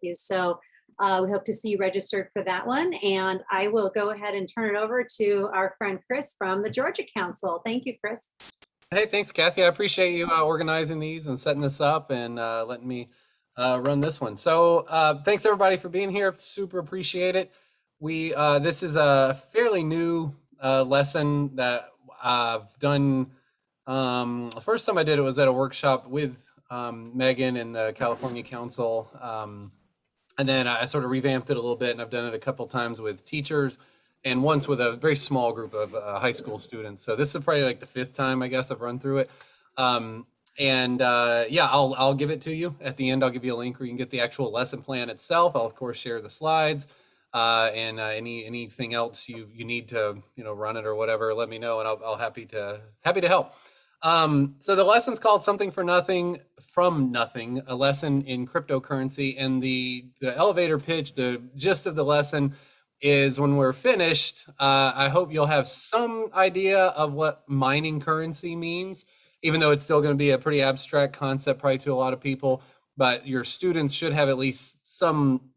you. So we hope to see you registered for that one. And I will go ahead and turn it over to our friend Chris from the Georgia Council. Thank you, Chris. Hey, thanks, Kathy. I appreciate you organizing these and setting this up and letting me run this one. So thanks everybody for being here. Super appreciate it. This is a fairly new lesson that I've done. The first time I did it was at a workshop with Megan and the California Council. And then I sort of revamped it a little bit, and I've done it a couple times with teachers and once with a very small group of high school students. So this is probably like the 5th time, I guess, I've run through it. Yeah, I'll give it to you at the end. I'll give you a link where you can get the actual lesson plan itself. I'll of course share the slides and anything else you need to run it or whatever. Let me know, and I'll happy to help. So the lesson's called Something for Nothing from Nothing, a lesson in cryptocurrency. And the elevator pitch, the gist of the lesson is when we're finished, I hope you'll have some idea of what mining currency means, even though it's still going to be a pretty abstract concept probably to a lot of people, but your students should have at least some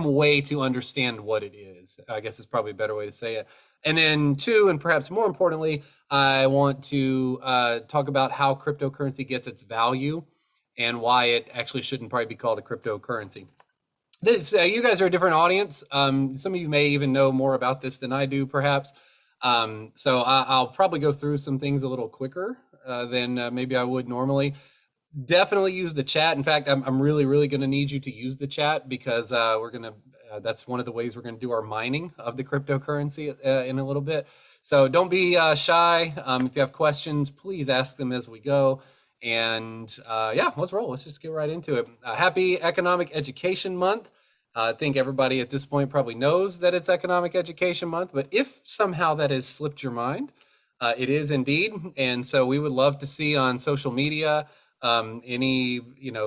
way to understand what it is, I guess is probably a better way to say it. And then 2, and perhaps more importantly, I want to talk about how cryptocurrency gets its value and why it actually shouldn't probably be called a cryptocurrency. You guys are a different audience. Some of you may even know more about this than I do, perhaps. So I'll probably go through some things a little quicker than maybe I would normally. Definitely use the chat. In fact, I'm really going to need you to use the chat because that's one of the ways we're going to do our mining of the cryptocurrency in a little bit. So don't be shy. If you have questions, please ask them as we go. And yeah, let's roll. Let's just get right into it. Happy Economic Education Month. I think everybody at this point probably knows that it's Economic Education Month, but if somehow that has slipped your mind, it is indeed. And so we would love to see on social media any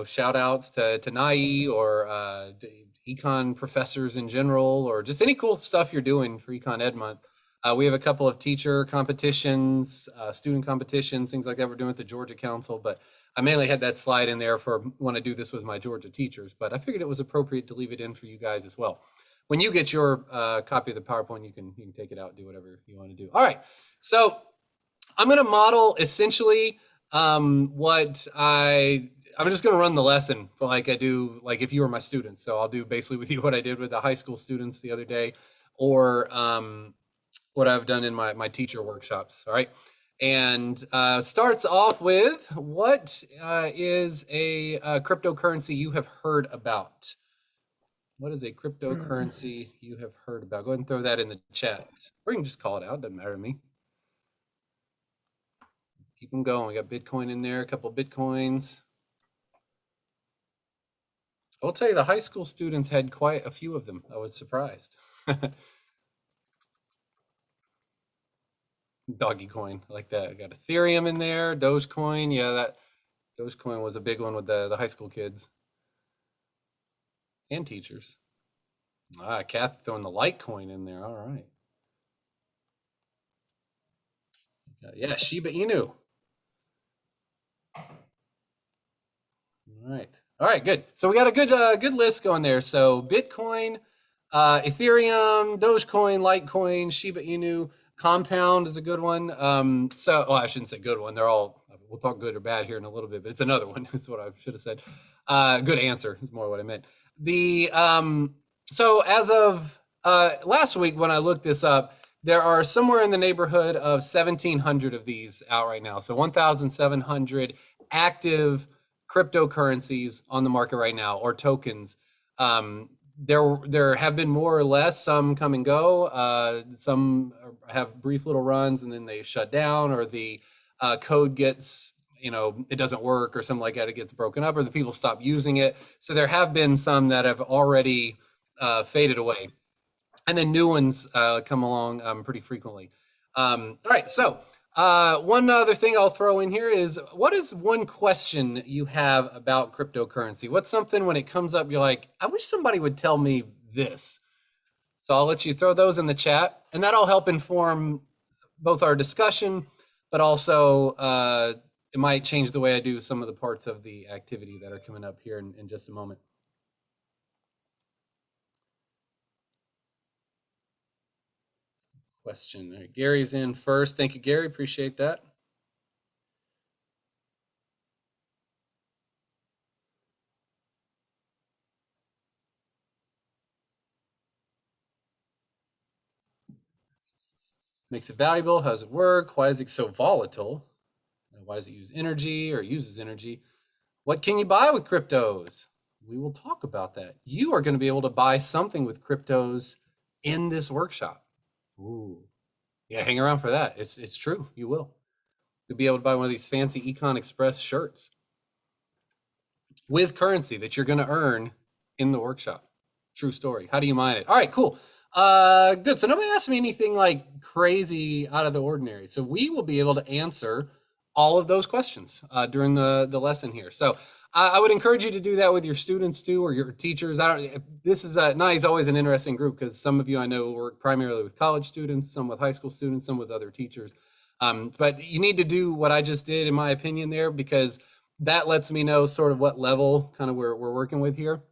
shout outs to NAI or econ professors in general, or just any cool stuff you're doing for Econ Ed Month. We have a couple of teacher competitions, student competitions, things like that we're doing with the Georgia Council, but I mainly had that slide in there for when I do this with my Georgia teachers, but I figured it was appropriate to leave it in for you guys as well. When you get your copy of the PowerPoint, you can take it out and do whatever you want to do. All right, so I'm going to model essentially I'm just going to run the lesson like I do, like if you were my students. So I'll do basically with you what I did with the high school students the other day, or what I've done in my teacher workshops. All right. And starts off with, what is a cryptocurrency you have heard about? What is a cryptocurrency you have heard about? Go ahead and throw that in the chat. Or you can just call it out. Doesn't matter to me. Keep them going. We got Bitcoin in there, a couple of Bitcoins. I'll tell you, the high school students had quite a few of them. I was surprised. Doggy coin, like that. I got Ethereum in there, Dogecoin. Yeah, that Dogecoin was a big one with the high school kids and teachers. Kath throwing the Litecoin in there. All right. Yeah, Shiba Inu. All right, good. So we got a good list going there. So Bitcoin, Ethereum, Dogecoin, Litecoin, Shiba Inu. Compound is a good one. I shouldn't say good one. They're all, we'll talk good or bad here in a little bit, but it's another one. That's what I should have said. Good answer is more what I meant. So as of last week, when I looked this up, there are somewhere in the neighborhood of 1,700 of these out right now. So 1,700 active cryptocurrencies on the market right now, or tokens. There have been more or less, some come and go. Some have brief little runs and then they shut down, or the code gets, it doesn't work or something like that. It gets broken up, or the people stop using it. So there have been some that have already faded away. And then new ones come along pretty frequently. All right, so one other thing I'll throw in here is, what is one question you have about cryptocurrency? What's something when it comes up, you're like, I wish somebody would tell me this. So I'll let you throw those in the chat, and that'll help inform both our discussion, but also it might change the way I do some of the parts of the activity that are coming up here in just a moment. question. All right, Gary's in first. Thank you, Gary. Appreciate that. Makes it valuable. How does it work? Why is it so volatile? Why does it use energy or uses energy? What can you buy with cryptos? We will talk about that. You are going to be able to buy something with cryptos in this workshop. Ooh. Yeah, hang around for that. It's true. You will. You'll be able to buy one of these fancy Econ Express shirts with currency that you're going to earn in the workshop. True story. How do you mine it? All right, cool. Good. So nobody asked me anything like crazy out of the ordinary. So we will be able to answer all of those questions during the lesson here. So I would encourage you to do that with your students too, or your teachers. This is NI's always an interesting group because some of you I know work primarily with college students, some with high school students, some with other teachers. But you need to do what I just did, in my opinion, there, because that lets me know sort of what level kind of we're working with here.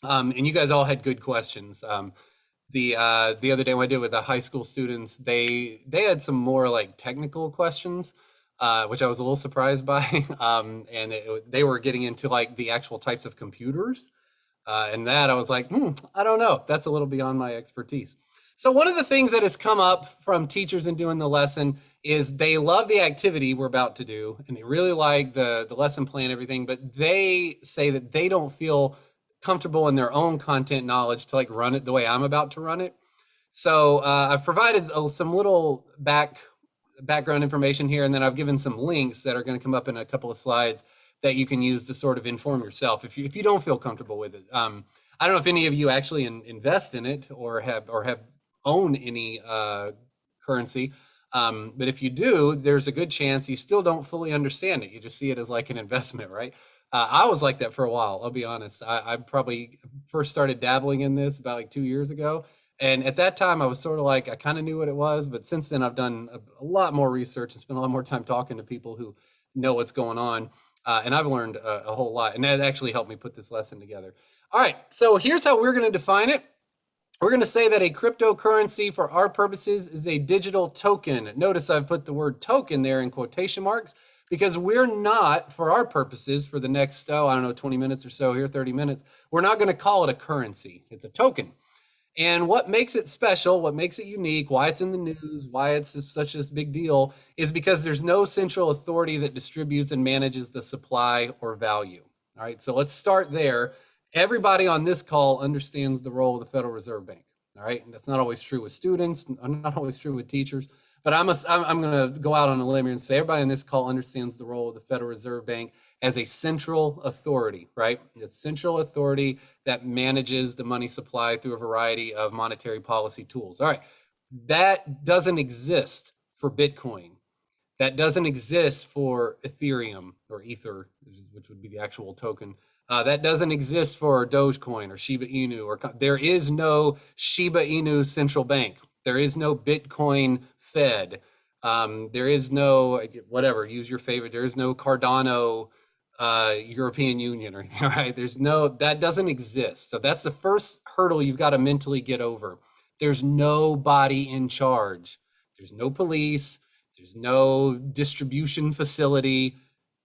And you guys all had good questions. The other day when I did with the high school students, they had some more like technical questions, which I was a little surprised by. And they were getting into like the actual types of computers. And that I was like, I don't know. That's a little beyond my expertise. So one of the things that has come up from teachers in doing the lesson is they love the activity we're about to do, and they really like the lesson plan, everything, but they say that they don't feel comfortable in their own content knowledge to like run it the way I'm about to run it. So I've provided some little background information here, and then I've given some links that are going to come up in a couple of slides that you can use to sort of inform yourself if you don't feel comfortable with it. I don't know if any of you actually invest in it or have own any currency. But if you do, there's a good chance you still don't fully understand it. You just see it as like an investment, right? I was like that for a while. I'll be honest. I probably first started dabbling in this about like 2 years ago. And at that time, I was sort of like, I kind of knew what it was. But since then, I've done a lot more research and spent a lot more time talking to people who know what's going on. And I've learned a whole lot. And that actually helped me put this lesson together. All right. So here's how we're going to define it. We're going to say that a cryptocurrency for our purposes is a digital token. Notice I've put the word token there in quotation marks because we're not, for our purposes, for the next, 20 minutes or so here, 30 minutes, we're not going to call it a currency. It's a token. And what makes it special, what makes it unique, why it's in the news, why it's such a big deal, is because there's no central authority that distributes and manages the supply or value. All right, so let's start there. Everybody on this call understands the role of the Federal Reserve Bank. All right, and that's not always true with students, not always true with teachers, but I'm going to go out on a limb here and say everybody on this call understands the role of the Federal Reserve Bank as a central authority, right? It's central authority that manages the money supply through a variety of monetary policy tools. All right, that doesn't exist for Bitcoin. That doesn't exist for Ethereum or Ether, which would be the actual token. That doesn't exist for Dogecoin or Shiba Inu. Or there is no Shiba Inu central bank. There is no Bitcoin Fed. There is no whatever. Use your favorite. There is no Cardano European Union or anything. Right? That doesn't exist. So that's the first hurdle you've got to mentally get over. There's nobody in charge. There's no police. There's no distribution facility.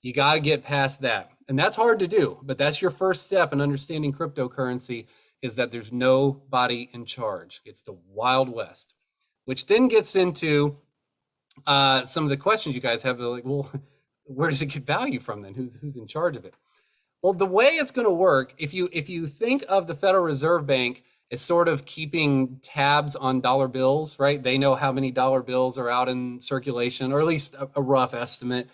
You got to get past that. And that's hard to do, but that's your first step in understanding cryptocurrency is that there's nobody in charge. It's the Wild West, which then gets into some of the questions you guys have. Like, well, where does it get value from then? Who's in charge of it? Well, the way it's going to work, if you think of the Federal Reserve Bank as sort of keeping tabs on dollar bills, right? They know how many dollar bills are out in circulation, or at least a rough estimate.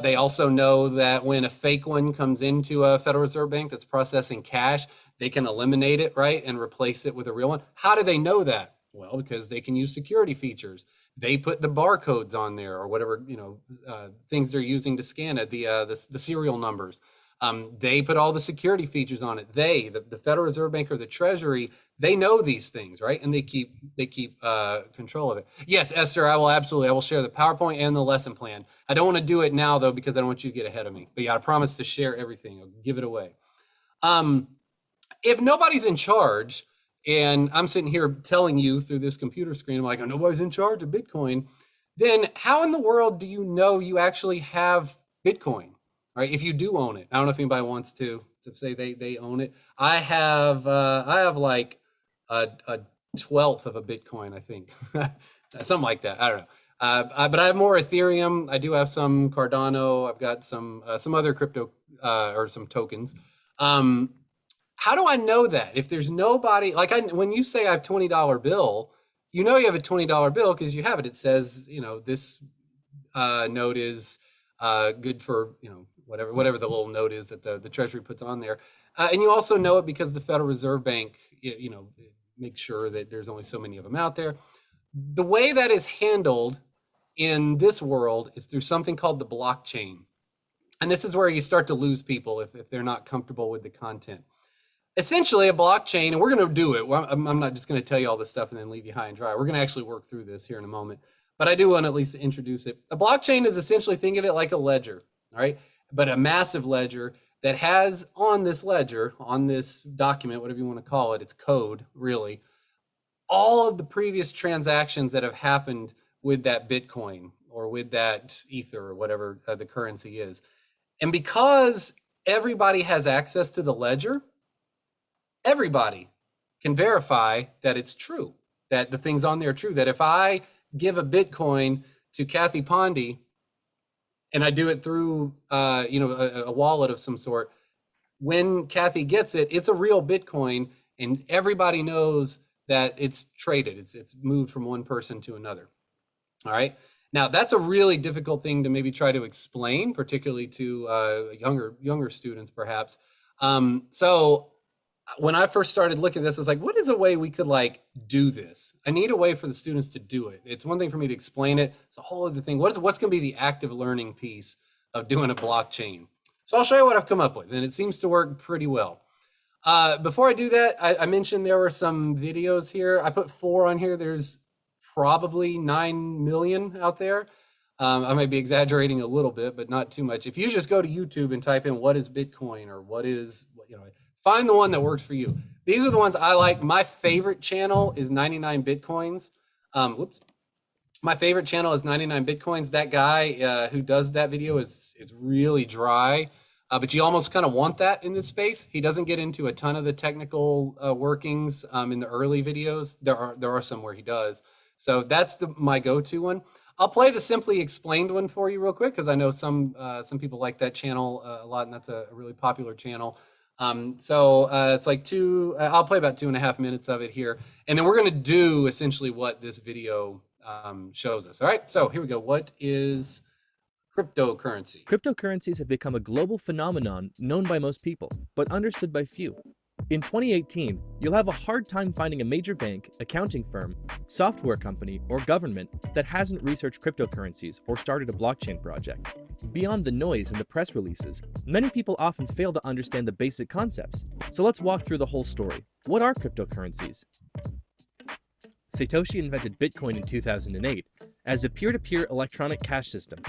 They also know that when a fake one comes into a Federal Reserve Bank that's processing cash, they can eliminate it, right, and replace it with a real one. How do they know that? Well, because they can use security features. They put the barcodes on there, or whatever things they're using to scan it, the serial numbers. They put all the security features on it. The Federal Reserve Bank or the Treasury, they know these things, right? And they keep control of it. Yes, Esther, I will share the PowerPoint and the lesson plan. I don't want to do it now though, because I don't want you to get ahead of me. But yeah, I promise to share everything. I'll give it away. If nobody's in charge, and I'm sitting here telling you through this computer screen, I'm like, oh, nobody's in charge of Bitcoin, then how in the world do you know you actually have Bitcoin, right? If you do own it. I don't know if anybody wants to say they own it. I have like a 12th of a Bitcoin, I think. Something like that. I don't know. But I have more Ethereum. I do have some Cardano. I've got some other crypto or some tokens. How do I know that? If there's nobody, like when you say I have $20 bill, you know you have a $20 bill because you have it. It says, this note is good for, whatever the little note is that the Treasury puts on there. And you also know it because the Federal Reserve Bank, makes sure that there's only so many of them out there. The way that is handled in this world is through something called the blockchain. And this is where you start to lose people if they're not comfortable with the content. Essentially, a blockchain, and we're going to do it. I'm not just going to tell you all this stuff and then leave you high and dry. We're going to actually work through this here in a moment. But I do want to at least introduce it. A blockchain is essentially, think of it like a ledger, all right? But a massive ledger that has on this ledger, on this document, whatever you want to call it, it's code, really, all of the previous transactions that have happened with that Bitcoin or with that Ether or whatever the currency is. And because everybody has access to the ledger, everybody can verify that it's true, that the things on there are true, that if I give a Bitcoin to Kathy Pondy and I do it through a wallet of some sort, when Kathy gets it, it's a real Bitcoin and everybody knows that it's traded. It's moved from one person to another. All right. Now that's a really difficult thing to maybe try to explain, particularly to younger students, perhaps. So when I first started looking at this, I was like, what is a way we could do this? I need a way for the students to do it. It's one thing for me to explain it. It's a whole other thing. What's going to be the active learning piece of doing a blockchain? So I'll show you what I've come up with, and it seems to work pretty well. Before I do that, I mentioned there were some videos here. I put 4 on here. There's probably 9 million out there. I might be exaggerating a little bit, but not too much. If you just go to YouTube and type in what is Bitcoin or what is, find the one that works for you. These are the ones I like. My favorite channel is 99 Bitcoins. My favorite channel is 99 Bitcoins. That guy who does that video is really dry, but you almost kind of want that in this space. He doesn't get into a ton of the technical workings in the early videos. There are some where he does. So that's my go-to one. I'll play the Simply Explained one for you real quick because I know some people like that channel a lot, and that's a really popular channel. So it's like I'll play about 2.5 minutes of it here. And then we're going to do essentially what this video shows us. All right, so here we go. What is cryptocurrency? Cryptocurrencies have become a global phenomenon known by most people, but understood by few. In 2018, you'll have a hard time finding a major bank, accounting firm, software company, or government that hasn't researched cryptocurrencies or started a blockchain project. Beyond the noise and the press releases, many people often fail to understand the basic concepts. So let's walk through the whole story. What are cryptocurrencies? Satoshi invented Bitcoin in 2008 as a peer-to-peer electronic cash system.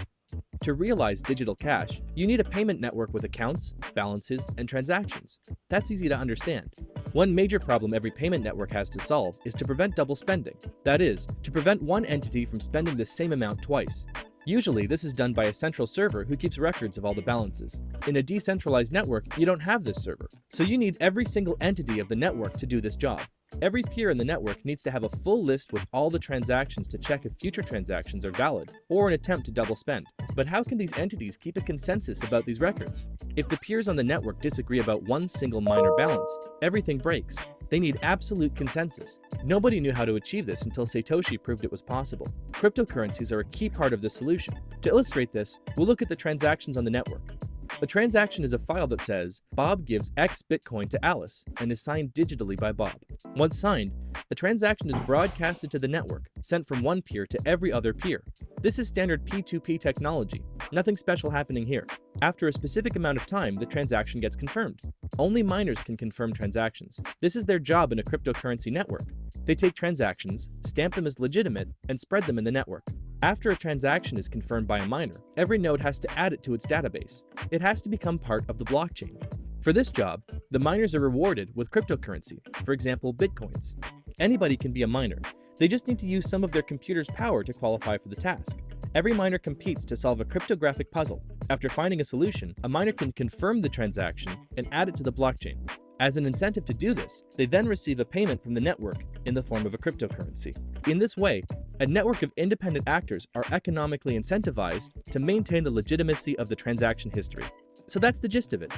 To realize digital cash, you need a payment network with accounts, balances, and transactions. That's easy to understand. One major problem every payment network has to solve is to prevent double spending. That is, to prevent one entity from spending the same amount twice. Usually, this is done by a central server who keeps records of all the balances. In a decentralized network, you don't have this server, so you need every single entity of the network to do this job. Every peer in the network needs to have a full list with all the transactions to check if future transactions are valid, or an attempt to double spend. But how can these entities keep a consensus about these records? If the peers on the network disagree about one single minor balance, everything breaks. They need absolute consensus. Nobody knew how to achieve this until Satoshi proved it was possible. Cryptocurrencies are a key part of this solution. To illustrate this, we'll look at the transactions on the network. A transaction is a file that says, Bob gives X Bitcoin to Alice and is signed digitally by Bob. Once signed, the transaction is broadcasted to the network, sent from one peer to every other peer. This is standard P2P technology. Nothing special happening here. After a specific amount of time, the transaction gets confirmed. Only miners can confirm transactions. This is their job in a cryptocurrency network. They take transactions, stamp them as legitimate, and spread them in the network. After a transaction is confirmed by a miner, every node has to add it to its database. It has to become part of the blockchain. For this job, the miners are rewarded with cryptocurrency, for example, bitcoins. Anybody can be a miner. They just need to use some of their computer's power to qualify for the task. Every miner competes to solve a cryptographic puzzle. After finding a solution, a miner can confirm the transaction and add it to the blockchain. As an incentive to do this, they then receive a payment from the network in the form of a cryptocurrency. In this way, a network of independent actors are economically incentivized to maintain the legitimacy of the transaction history. So that's the gist of it.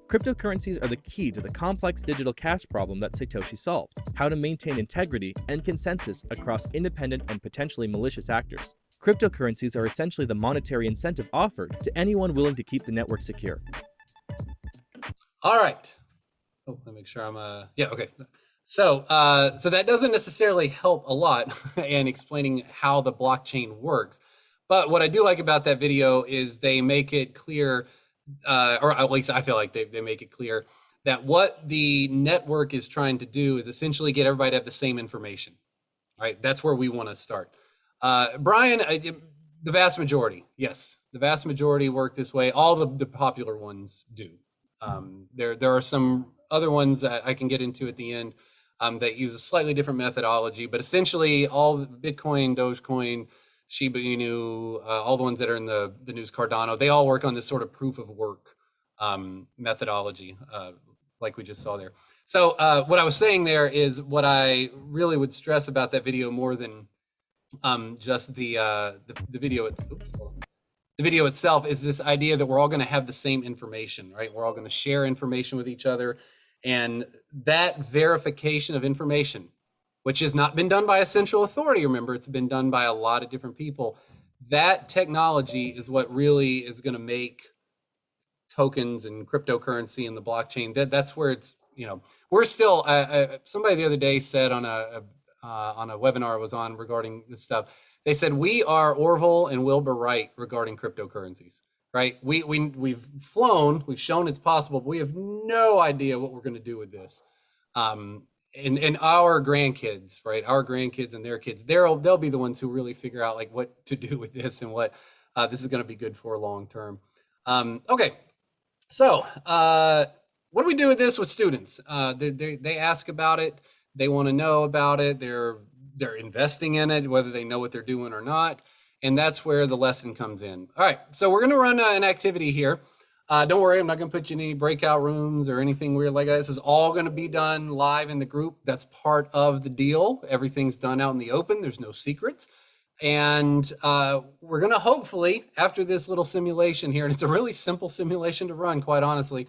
Cryptocurrencies are the key to the complex digital cash problem that Satoshi solved: how to maintain integrity and consensus across independent and potentially malicious actors. Cryptocurrencies are essentially the monetary incentive offered to anyone willing to keep the network secure. All right. Oh, let me make sure I'm yeah, okay. So so that doesn't necessarily help a lot in explaining how the blockchain works. But what I do like about that video is they make it clear, or at least I feel like they make it clear, that what the network is trying to do is essentially get everybody to have the same information. Right? That's where we want to start. Brian, the vast majority, yes, the vast majority work this way. All the popular ones do. There are some other ones that I can get into at the end that use a slightly different methodology, but essentially all Bitcoin, Dogecoin, Shiba Inu, all the ones that are in the news, Cardano, they all work on this sort of proof of work methodology, like we just saw there. So what I was saying there is what I really would stress about that video more than just the video. The video itself is this idea that we're all going to have the same information, right? We're all going to share information with each other, and that verification of information, which has not been done by a central authority. Remember, it's been done by a lot of different people. That technology is what really is going to make tokens and cryptocurrency and the blockchain. That's where it's, you know, we're still. Somebody the other day said on a webinar I was on regarding this stuff, they said we are Orville and Wilbur Wright regarding cryptocurrencies. Right? We've flown, we've shown it's possible, but we have no idea what we're going to do with this. And our grandkids, right? Our grandkids and their kids, they'll be the ones who really figure out like what to do with this and what this is going to be good for long term. Okay, so what do we do with this with students? They ask about it, they want to know about it, they're investing in it, whether they know what they're doing or not. And that's where the lesson comes in. All right, so we're going to run an activity here. Don't worry, I'm not going to put you in any breakout rooms or anything weird like that. This is all going to be done live in the group. That's part of the deal. Everything's done out in the open. There's no secrets. And we're going to hopefully, after this little simulation here, and it's a really simple simulation to run, quite honestly,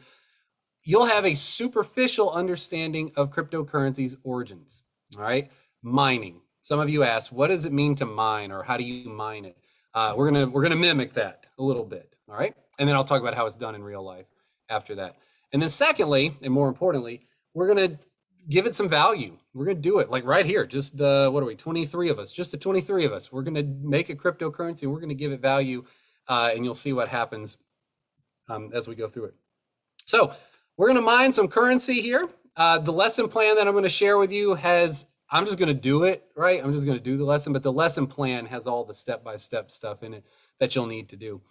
you'll have a superficial understanding of cryptocurrency's origins. All right, mining. Some of you asked, what does it mean to mine, or how do you mine it? We're gonna mimic that a little bit, all right? And then I'll talk about how it's done in real life after that. And then secondly, and more importantly, we're gonna give it some value. We're gonna do it like right here, just the, what are we, 23 of us, just the 23 of us. We're gonna make a cryptocurrency and we're gonna give it value, and you'll see what happens as we go through it. So we're gonna mine some currency here. The lesson plan that I'm gonna share with you has, I'm just going to do it, right? I'm just going to do the lesson, but the lesson plan has all the step-by-step stuff in it that you'll need to do.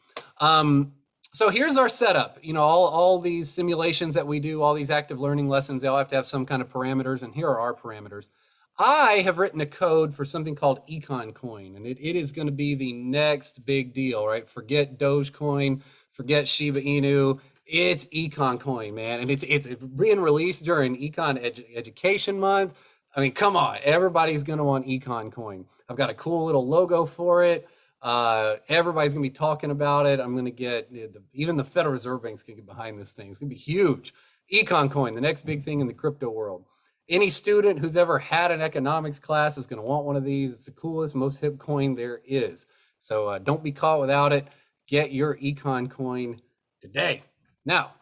So here's our setup. You know, all these simulations that we do, all these active learning lessons, they all have to have some kind of parameters, and here are our parameters. I have written a code for something called Econ Coin, and it is going to be the next big deal, right? Forget Dogecoin, forget Shiba Inu. It's Econ Coin, man, and it's being released during Econ Education Month. I mean, come on, everybody's going to want Econ Coin. I've got a cool little logo for it. Everybody's going to be talking about it. I'm going to get, even the Federal Reserve Bank's going to get behind this thing. It's going to be huge. Econ Coin, the next big thing in the crypto world. Any student who's ever had an economics class is going to want one of these. It's the coolest, most hip coin there is. So don't be caught without it. Get your Econ Coin today. Now,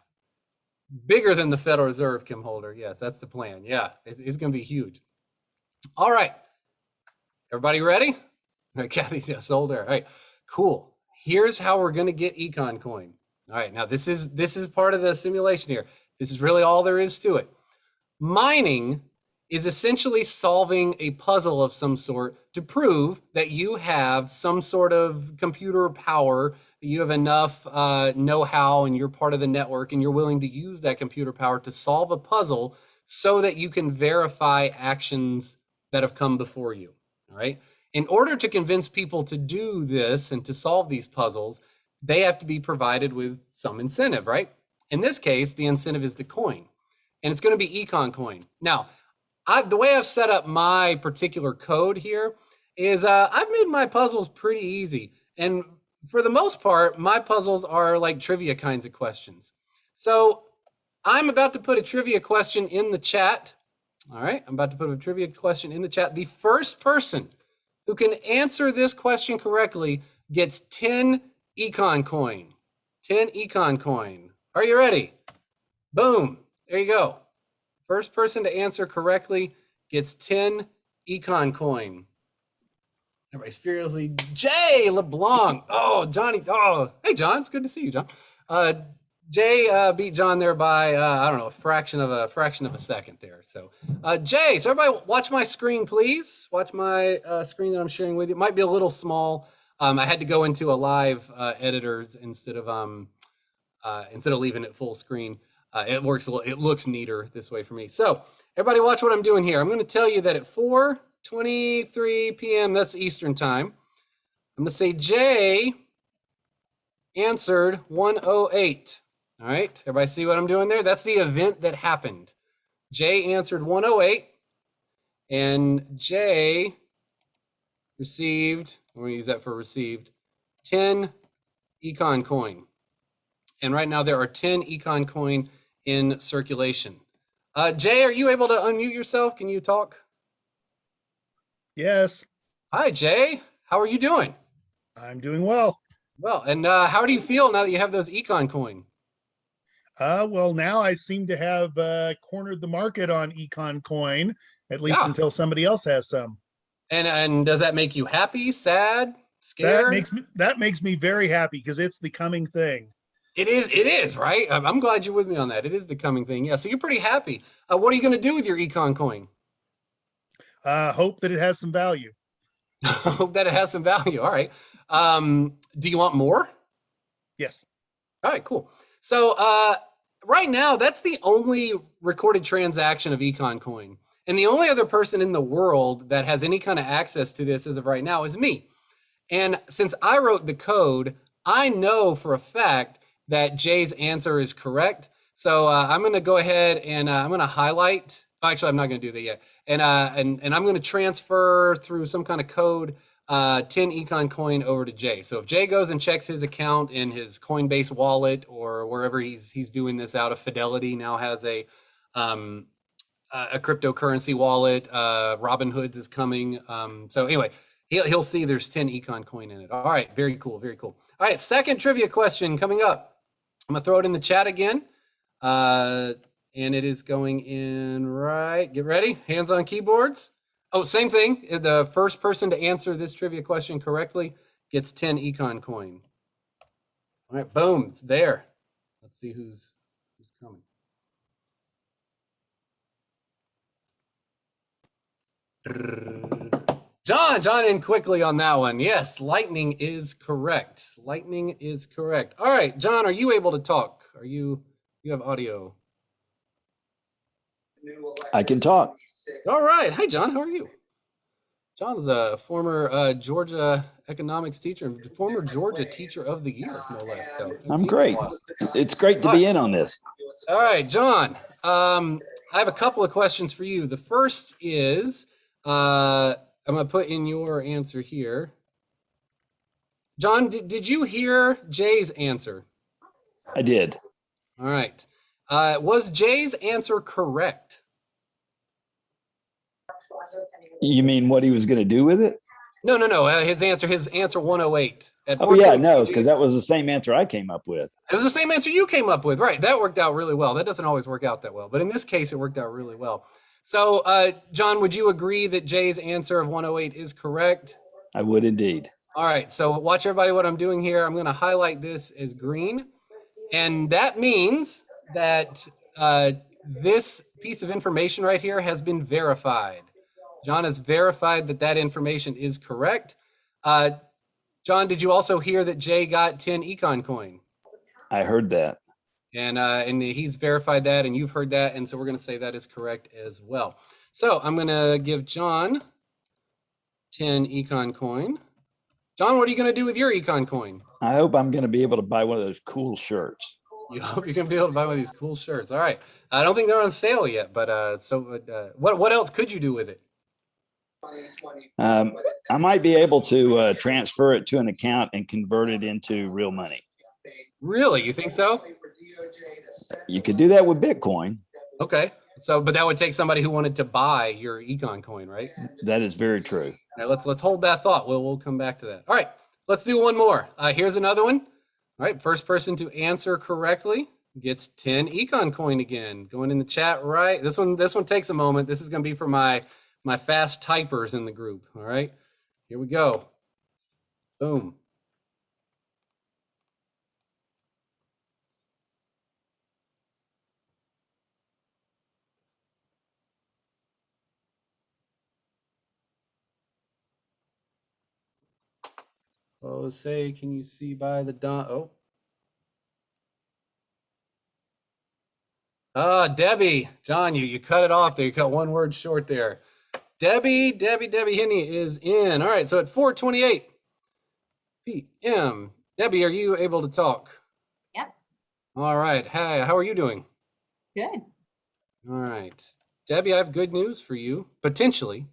bigger than the Federal Reserve, Kim Holder. Yes, that's the plan. Yeah, it's going to be huge. All right. Everybody ready? Kathy's sold there. All right, cool. Here's how we're going to get Econ Coin. All right, now this is part of the simulation here. This is really all there is to it. Mining is essentially solving a puzzle of some sort to prove that you have some sort of computer power, you have enough know-how and you're part of the network and you're willing to use that computer power to solve a puzzle so that you can verify actions that have come before you, all right? In order to convince people to do this and to solve these puzzles, they have to be provided with some incentive, right? In this case, the incentive is the coin, and it's going to be Econ coin. Now, the way I've set up my particular code here is I've made my puzzles pretty easy. And for the most part, my puzzles are like trivia kinds of questions. So I'm about to put a trivia question in the chat. All right, I'm about to put a trivia question in the chat. The first person who can answer this question correctly gets 10 Econ coin. 10 Econ coin. Are you ready? Boom. There you go. First person to answer correctly gets 10 Econ coin. Everybody's furiously, Jay LeBlanc. Oh, Johnny. Oh, hey, John. It's good to see you, John. Jay beat John there by, I don't know, a fraction of a second there. So, Jay, so everybody watch my screen, please. Watch my screen that I'm sharing with you. It might be a little small. I had to go into a live editors instead of leaving it full screen. It looks neater this way for me. So everybody watch what I'm doing here. I'm going to tell you that at 4:23 p.m., that's Eastern time, I'm going to say Jay answered 108. All right, everybody see what I'm doing there? That's the event that happened. Jay answered 108, and Jay received, we're going to use that for received, 10 Econ coin. And right now there are 10 Econ coin in circulation. Jay, are you able to unmute yourself? Can you talk? Yes. Hi, Jay. How are you doing? I'm doing well. Well, and how do you feel now that you have those Econ coin? Well, now I seem to have cornered the market on Econ coin, at least until somebody else has some. And does that make you happy, sad, scared? That makes me very happy because it's the coming thing. It is, right? I'm glad you're with me on that. It is the coming thing. Yeah, so you're pretty happy. What are you going to do with your Econ coin? Hope that it has some value. Hope that it has some value. All right. Do you want more? Yes. All right, cool. So right now, that's the only recorded transaction of Econ coin. And the only other person in the world that has any kind of access to this as of right now is me. And since I wrote the code, I know for a fact that Jay's answer is correct. So I'm going to go ahead and I'm going to highlight. Actually, I'm not going to do that yet. And I'm going to transfer through some kind of code 10 Econ coin over to Jay. So if Jay goes and checks his account in his Coinbase wallet or wherever he's doing this out of, Fidelity now has a cryptocurrency wallet. Robinhood's is coming. So anyway, he'll see there's 10 Econ coin in it. All right, very cool, very cool. All right, second trivia question coming up. I'm gonna throw it in the chat again. And it is going in right. Get ready, hands on keyboards. Oh, same thing. The first person to answer this trivia question correctly gets 10 Econ coin. All right, boom, it's there. Let's see who's coming. John in quickly on that one. Yes, lightning is correct. Lightning is correct. All right, John, are you able to talk? You have audio? I can talk. All right. Hi, John. How are you? John is a former Georgia economics teacher, former Georgia Teacher of the Year, no less. So I'm great. It's great to be in on this. All right, John. I have a couple of questions for you. The first is, I'm going to put in your answer here. John, did you hear Jay's answer? I did. All right. Was Jay's answer correct? You mean what he was going to do with it? No. His answer 108. Oh, yeah, no, because that was the same answer I came up with. It was the same answer you came up with, right? That worked out really well. That doesn't always work out that well, but in this case, it worked out really well. So, John, would you agree that Jay's answer of 108 is correct? I would indeed. All right, so watch everybody what I'm doing here. I'm going to highlight this as green, and that means that this piece of information right here has been verified. John has verified that that information is correct. John, did you also hear that Jay got 10 Econ coin? I heard that. And he's verified that, and you've heard that, and so we're going to say that is correct as well. So I'm going to give John 10 Econ coin. John, what are you going to do with your Econ coin? I hope I'm going to be able to buy one of those cool shirts. You hope you're going to be able to buy one of these cool shirts. All right. I don't think they're on sale yet, but what else could you do with it? I might be able to transfer it to an account and convert it into real money. Really? You think so? You could do that with Bitcoin. Okay. So, but that would take somebody who wanted to buy your Econ coin, right? That is very true. All right, let's hold that thought. We'll come back to that. All right, let's do one more. Here's another one. All right, first person to answer correctly gets 10 Econ coin again. Going in the chat, right? This one takes a moment. This is going to be for my fast typers in the group. All right, here we go. Boom. Oh, say, can you see by the dawn? Oh. Debbie, John, you cut it off there. You cut one word short there. Debbie Hinney is in. All right, so at 4:28 p.m. Debbie, are you able to talk? Yep. All right. Hi, how are you doing? Good. All right. Debbie, I have good news for you, potentially.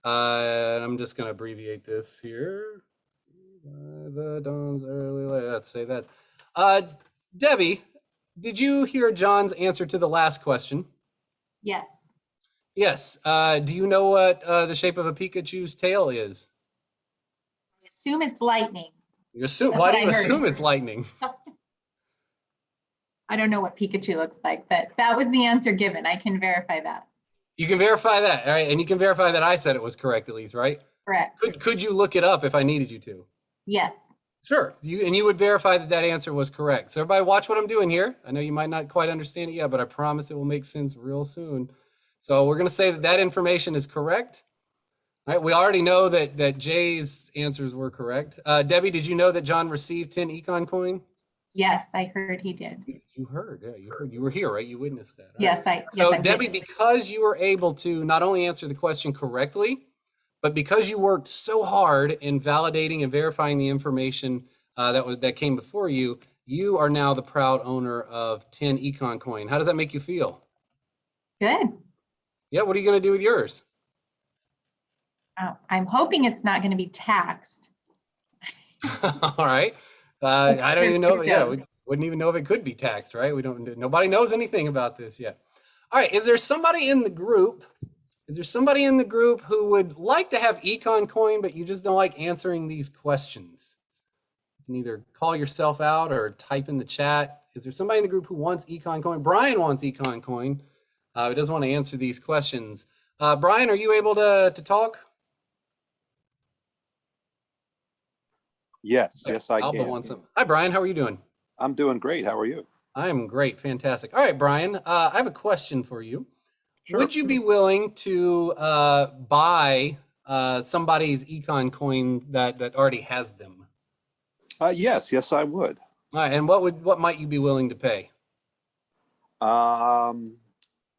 I'm just going to abbreviate this here. The dawn's early light. Let's say that. Debbie, did you hear John's answer to the last question? Yes. Yes. Do you know what the shape of a Pikachu's tail is? I assume it's lightning. You assume? That's Why what do I you heard. assume it's lightning? I don't know what Pikachu looks like, but that was the answer given. I can verify that. You can verify that, all right? And you can verify that I said it was correct, at least, right? Correct. Could you look it up if I needed you to? Yes. Sure. You would verify that that answer was correct. So everybody watch what I'm doing here. I know you might not quite understand it yet, but I promise it will make sense real soon. So we're going to say that that information is correct. All right. We already know that Jay's answers were correct. Debbie, did you know that John received 10 Econ coin? Yes, I heard he did. You heard. Yeah, you heard. You were here, right? You witnessed that. All Yes, right. I. So Yes, I Debbie, did. because you were able to not only answer the question correctly, but because you worked so hard in validating and verifying the information that came before you, you are now the proud owner of 10 Econ coin. How does that make you feel? Good. Yeah, what are you going to do with yours? I'm hoping it's not going to be taxed. All right. I don't even know. Yeah, we Cryptos. wouldn't even know if it could be taxed, right? Nobody knows anything about this yet. All right. Is there somebody in the group? Who would like to have Econ coin, but you just don't like answering these questions? You can either call yourself out or type in the chat. Is there somebody in the group who wants Econ coin? Brian wants Econ coin. He doesn't want to answer these questions. Brian, are you able to talk? Yes, I Alpha can. wants some. Hi, Brian. How are you doing? I'm doing great. How are you? I'm great. Fantastic. All right, Brian, I have a question for you. Sure. Would you be willing to buy somebody's Econ coin that already has them? Yes, I would. All right, and what might you be willing to pay?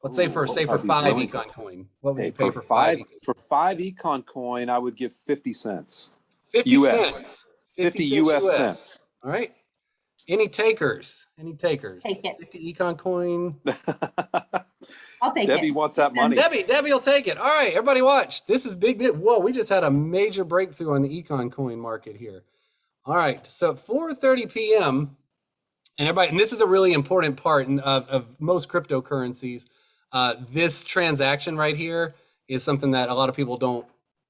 Let's say for what would I be 5 willing Econ coin. What would Hey, you pay for for 5? For 5 Econ coin, I would give 50 cents. 50 US. cents. 50 cents US cents. All right. Any takers? Take it. 50 Econ coin. I'll take Debbie it. wants that money. Debbie will take it. All right, everybody watch. This is big. Whoa, we just had a major breakthrough on the Econ coin market here. All right, so 4:30 p.m. and this is a really important part of most cryptocurrencies. This transaction right here is something that a lot of people don't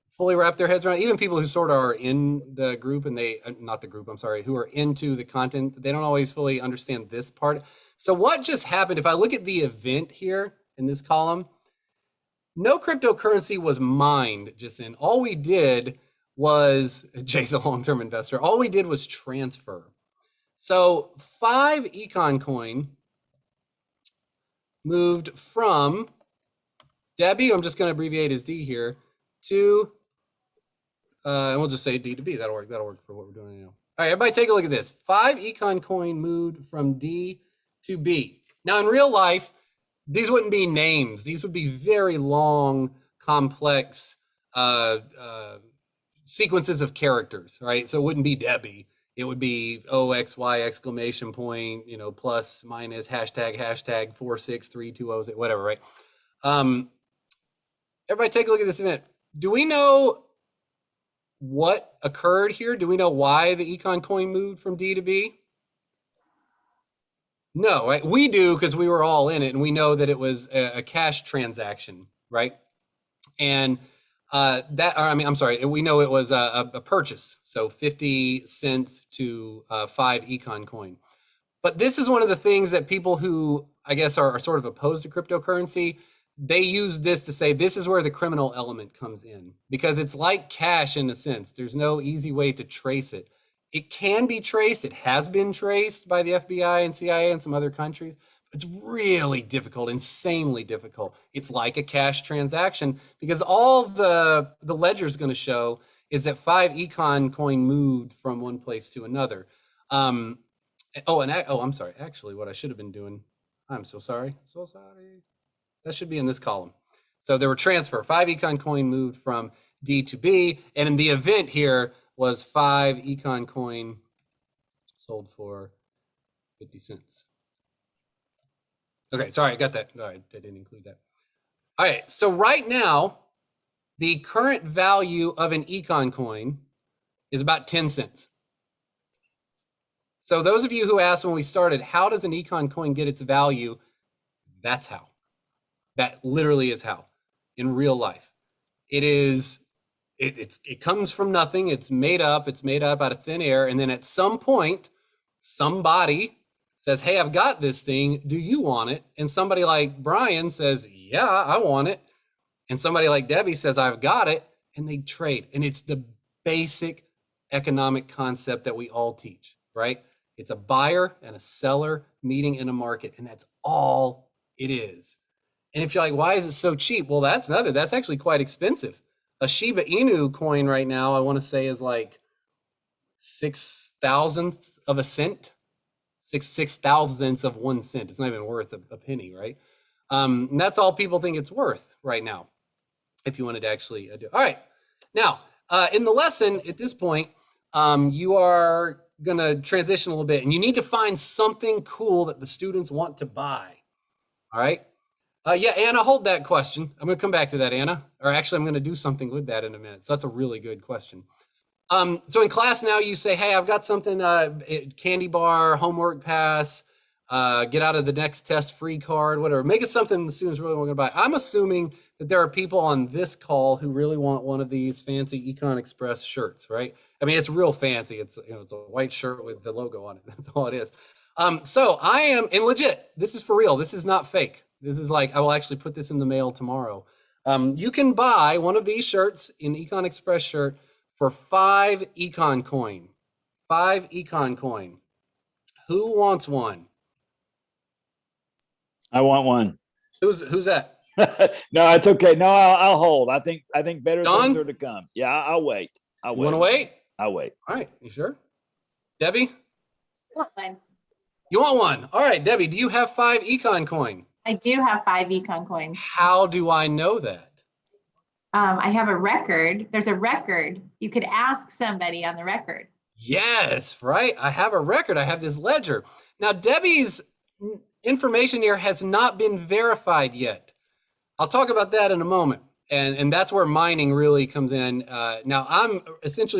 fully wrap their heads around. Even people who sort of are in the group and who are into the content, they don't always fully understand this part. So what just happened, if I look at the event here in this column, no cryptocurrency was mined just in. All we did was, Jay's a long-term investor, all we did was transfer. So 5 Econ coin moved from Debbie, I'm just going to abbreviate as D here, to, and we'll just say D to B. That'll work for what we're doing now. All right, everybody take a look at this. 5 econ coin moved from D to B. Now, in real life, these wouldn't be names. These would be very long, complex sequences of characters, right? So it wouldn't be Debbie. It would be OXY exclamation point, you know, plus, minus, hashtag 46320, whatever, right? Everybody take a look at this event. Do we know what occurred here? Do we know why the econ coin moved from D to B? No, right? We do because we were all in it, and we know that it was a cash transaction, right? And we know it was a purchase, so 50 cents to 5 econ coin. But this is one of the things that people who, I guess, are sort of opposed to cryptocurrency, they use this to say this is where the criminal element comes in, because it's like cash in a sense. There's no easy way to trace it. It can be traced. It has been traced by the FBI and CIA and some other countries. It's really difficult, insanely difficult. It's like a cash transaction because all the ledger is going to show is that 5 econ coin moved from one place to another. I'm sorry. Actually, what I should have been doing, I'm so sorry. So sorry. That should be in this column. So there were transfer. 5 econ coin moved from D to B. And in the event here was 5 econ coin sold for 50 cents. Okay, sorry, I got that. All right, I didn't include that. All right, so right now, the current value of an econ coin is about 10 cents. So those of you who asked when we started, how does an econ coin get its value? That's how. That literally is how, in real life. It comes from nothing. It's made up out of thin air. And then at some point, somebody says, hey, I've got this thing. Do you want it? And somebody like Brian says, yeah, I want it. And somebody like Debbie says, I've got it. And they trade. And it's the basic economic concept that we all teach, right? It's a buyer and a seller meeting in a market. And that's all it is. And if you're like, why is it so cheap? Well, that's actually quite expensive. A Shiba Inu coin right now, I want to say is like 6,000ths of a cent, 6,000ths of 1 cent. It's not even worth a penny, right? And that's all people think it's worth right now, if you wanted to actually do it. All right. Now, in the lesson at this point, you are going to transition a little bit, and you need to find something cool that the students want to buy. All right. Yeah, Anna, hold that question. I'm going to come back to that, Anna. Or actually, I'm going to do something with that in a minute. So that's a really good question. So in class now, you say, hey, I've got something, candy bar, homework pass, get out of the next test free card, whatever. Make it something the students really want to buy. I'm assuming that there are people on this call who really want one of these fancy Econ Express shirts, right? I mean, it's real fancy. It's a white shirt with the logo on it. That's all it is. So I am, and legit, this is for real. This is not fake. This is like, I will actually put this in the mail tomorrow. You can buy one of these shirts, an Econ Express shirt, for 5 econ coin. 5 econ coin. Who wants one? I want one. Who's that? No, it's okay. No, I'll hold. I think better Don? things are to come. Yeah, I'll wait. You want to wait? I'll wait. All right. You sure? Debbie? Fine. You want one? All right, Debbie, do you have 5 econ coin? I do have 5 econ coins. How do I know that? I have a record. There's a record. You could ask somebody on the record. Yes, right. I have a record. I have this ledger. Now, Debbie's information here has not been verified yet. I'll talk about that in a moment. And that's where mining really comes in. Now,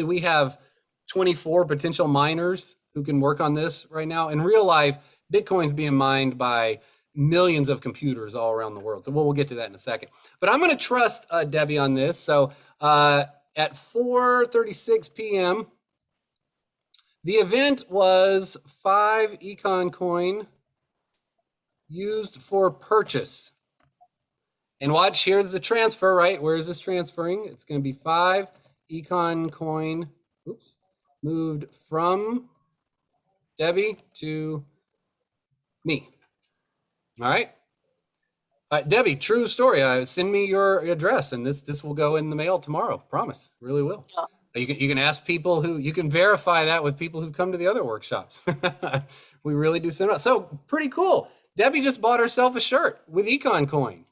we have 24 potential miners who can work on this right now. In real life, Bitcoin's being mined by millions of computers all around the world. So we'll get to that in a second. But I'm going to trust Debbie on this. So at 4:36 p.m., the event was 5 econ coin used for purchase. And watch, here's the transfer, right? Where is this transferring? It's going to be 5 econ coin, moved from Debbie to me. All right. Debbie, true story. Send me your address, and this will go in the mail tomorrow. Promise, really will. You can ask people who you can verify that with people who've come to the other workshops. We really do send out. So pretty cool. Debbie just bought herself a shirt with Econ Coin.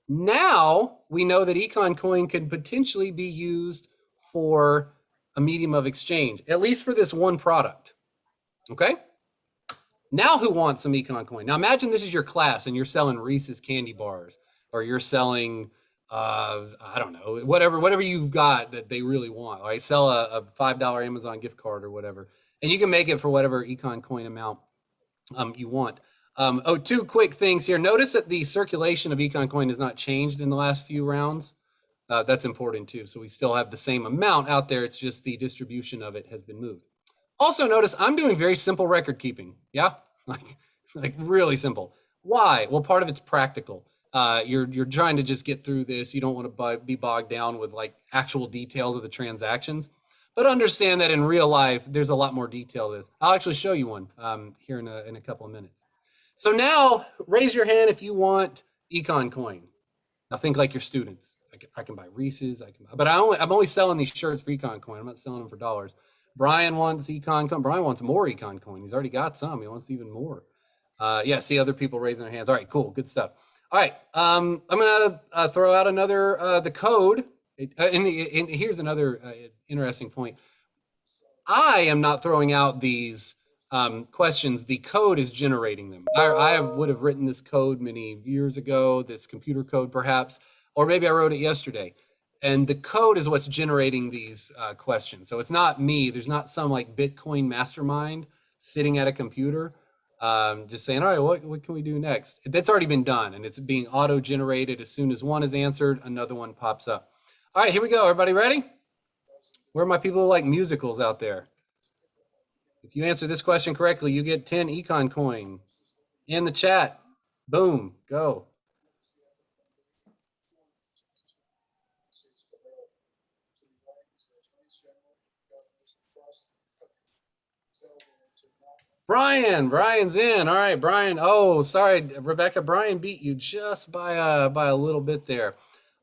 Now we know that Econ Coin can potentially be used for a medium of exchange, at least for this one product. Okay. Now who wants some Econ Coin? Now imagine this is your class and you're selling Reese's candy bars, or you're selling, I don't know, whatever you've got that they really want. Right? Sell a $5 Amazon gift card or whatever, and you can make it for whatever Econ Coin amount you want. Two quick things here. Notice that the circulation of Econ Coin has not changed in the last few rounds. That's important too. So we still have the same amount out there. It's just the distribution of it has been moved. Also notice I'm doing very simple record keeping. Yeah, like really simple. Why? Well, part of it's practical. You're trying to just get through this. You don't want to be bogged down with like actual details of the transactions, but understand that in real life, there's a lot more detail to this. I'll actually show you one here in a couple of minutes. So now raise your hand if you want Econ Coin. Now think like your students. I can buy Reese's, but I'm only selling these shirts for Econ Coin. I'm not selling them for dollars. Brian wants Econ Coin. Brian wants more Econ Coin. He's already got some. He wants even more. Yeah, see other people raising their hands. All right, cool, good stuff. All right, I'm gonna throw out another, the code. And here's another interesting point. I am not throwing out these questions. The code is generating them. I would have written this code many years ago, this computer code perhaps, or maybe I wrote it yesterday. And the code is what's generating these questions. So it's not me. There's not some like Bitcoin mastermind sitting at a computer just saying, all right, what can we do next? That's already been done, and it's being auto-generated. As soon as one is answered, another one pops up. All right, here we go. Everybody ready? Where are my people who like musicals out there? If you answer this question correctly, you get 10 Econ Coin. In the chat, boom, go. Brian's in. All right, Brian. Oh, sorry, Rebecca. Brian beat you just by a little bit there.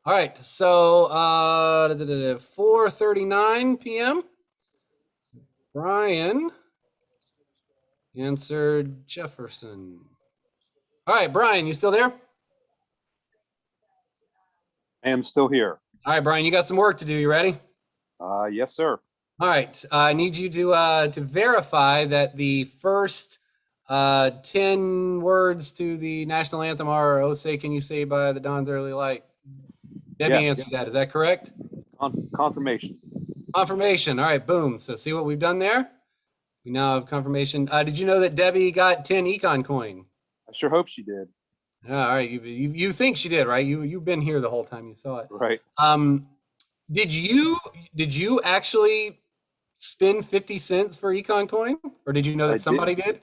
All right, so 4:39 p.m. Brian answered Jefferson. All right, Brian, you still there? I am still here. All right, Brian, you got some work to do. You ready? Yes, sir. All right, I need you to verify that the first 10 words to the national anthem are "Oh Say Can You Say" by the Dawn's Early Light. Debbie Yes. answered that. Is that correct? Confirmation. Confirmation. All right, boom. So see what we've done there? We now have confirmation. Did you know that Debbie got 10 Econ Coin? I sure hope she did. All right, you think she did, right? You've been here the whole time you saw it. Right. Did you actually spend 50 cents for Econ Coin, or did you know that somebody did?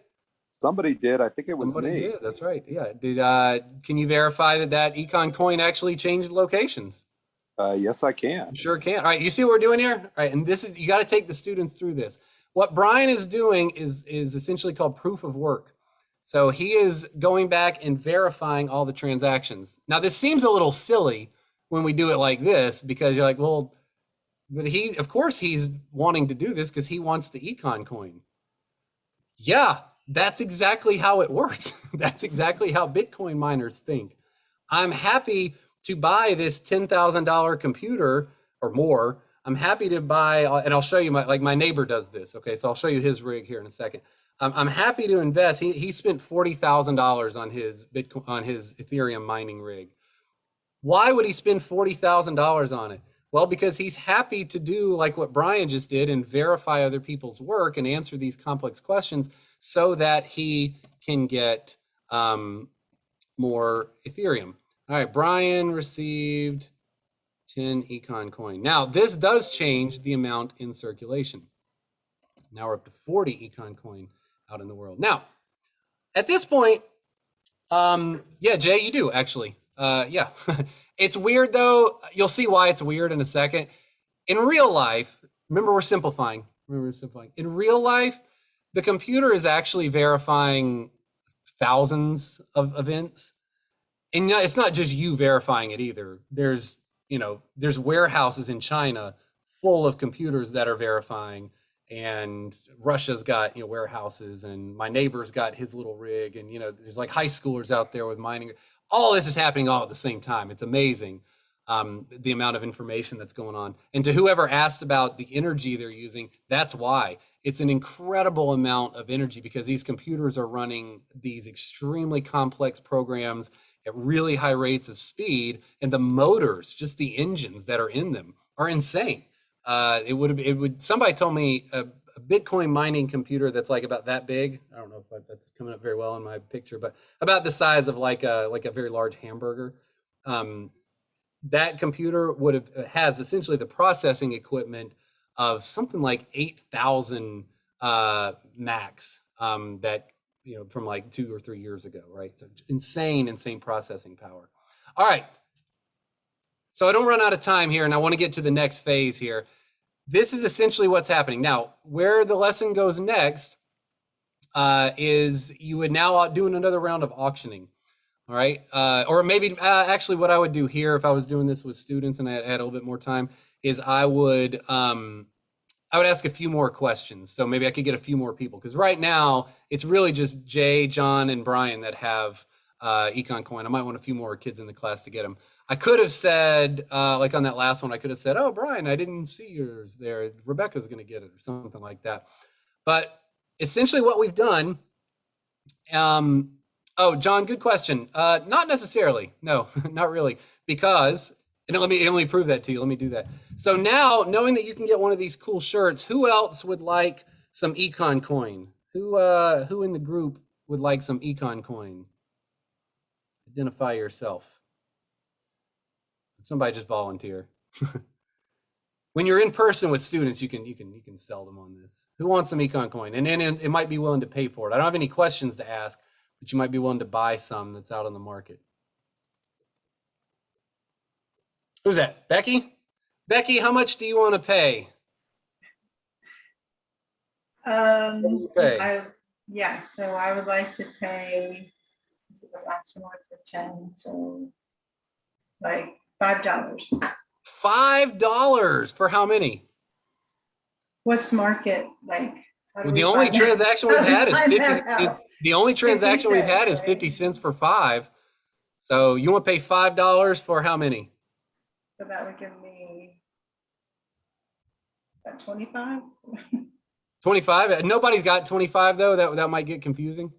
Somebody did. I think it was Somebody me. did. That's right. Yeah. Can you verify that Econ Coin actually changed locations? Yes, I can. You sure can. All right. You see what we're doing here? All right. And this is, you got to take the students through this. What Brian is doing is essentially called proof of work. So he is going back and verifying all the transactions. Now, this seems a little silly when we do it like this, because you're like, well, but of course he's wanting to do this because he wants the Econ Coin. Yeah, that's exactly how it works. That's exactly how Bitcoin miners think. I'm happy to buy this $10,000 computer or more. I'm happy to buy, and I'll show you my neighbor does this. Okay, so I'll show you his rig here in a second. I'm happy to invest. He spent $40,000 on his Ethereum mining rig. Why would he spend $40,000 on it? Well, because he's happy to do like what Brian just did and verify other people's work and answer these complex questions so that he can get more Ethereum. All right, Brian received 10 Econ Coin. Now, this does change the amount in circulation. Now we're up to 40 Econ Coin out in the world. Now, at this point, yeah, Jay, you do actually. Yeah, it's weird though. You'll see why it's weird in a second. In real life, remember we're simplifying. In real life, the computer is actually verifying thousands of events. And it's not just you verifying it either. There's warehouses in China full of computers that are verifying, and Russia's got, warehouses, and my neighbor's got his little rig, and, there's like high schoolers out there with mining. All this is happening all at the same time. It's amazing, the amount of information that's going on. And to whoever asked about the energy they're using, that's why. It's an incredible amount of energy, because these computers are running these extremely complex programs at really high rates of speed, and the motors, just the engines that are in them, are insane. Somebody told me a Bitcoin mining computer that's like about that big. I don't know if that's coming up very well in my picture, but about the size of like a very large hamburger. That computer has essentially the processing equipment of something like 8,000 Macs that, from like 2 or 3 years ago, right? So insane processing power. All right. So I don't run out of time here, and I want to get to the next phase here. This is essentially what's happening. Now, where the lesson goes next is you would now do another round of auctioning. All right. Or maybe actually what I would do here, if I was doing this with students and I had a little bit more time, is I would ask a few more questions. So maybe I could get a few more people, because right now it's really just Jay, John, and Brian that have Econ Coin. I might want a few more kids in the class to get them. I could have said, like on that last one, I could have said, oh, Brian, I didn't see yours there. Rebecca's going to get it, or something like that. But essentially what we've done, oh, John, good question. Not necessarily. No, not really. Because, and let me prove that to you. Let me do that. So now, knowing that you can get one of these cool shirts, who else would like some Econ Coin? Who in the group would like some Econ Coin? Identify yourself. Somebody just volunteer. When you're in person with students, you can sell them on this. Who wants some Econ Coin? And it might be willing to pay for it. I don't have any questions to ask, but you might be willing to buy some that's out on the market. Who's that? Becky? Becky, how much do you want to pay? What do you pay? So I would like to pay the last one for 10, so like $5. $5 for how many? What's market like? The only transaction we've had is 50. The only transaction we've had is 50 cents for 5. So you want to pay $5 for how many? So that would give me about 25. 25. Nobody's got 25 though. That might get confusing.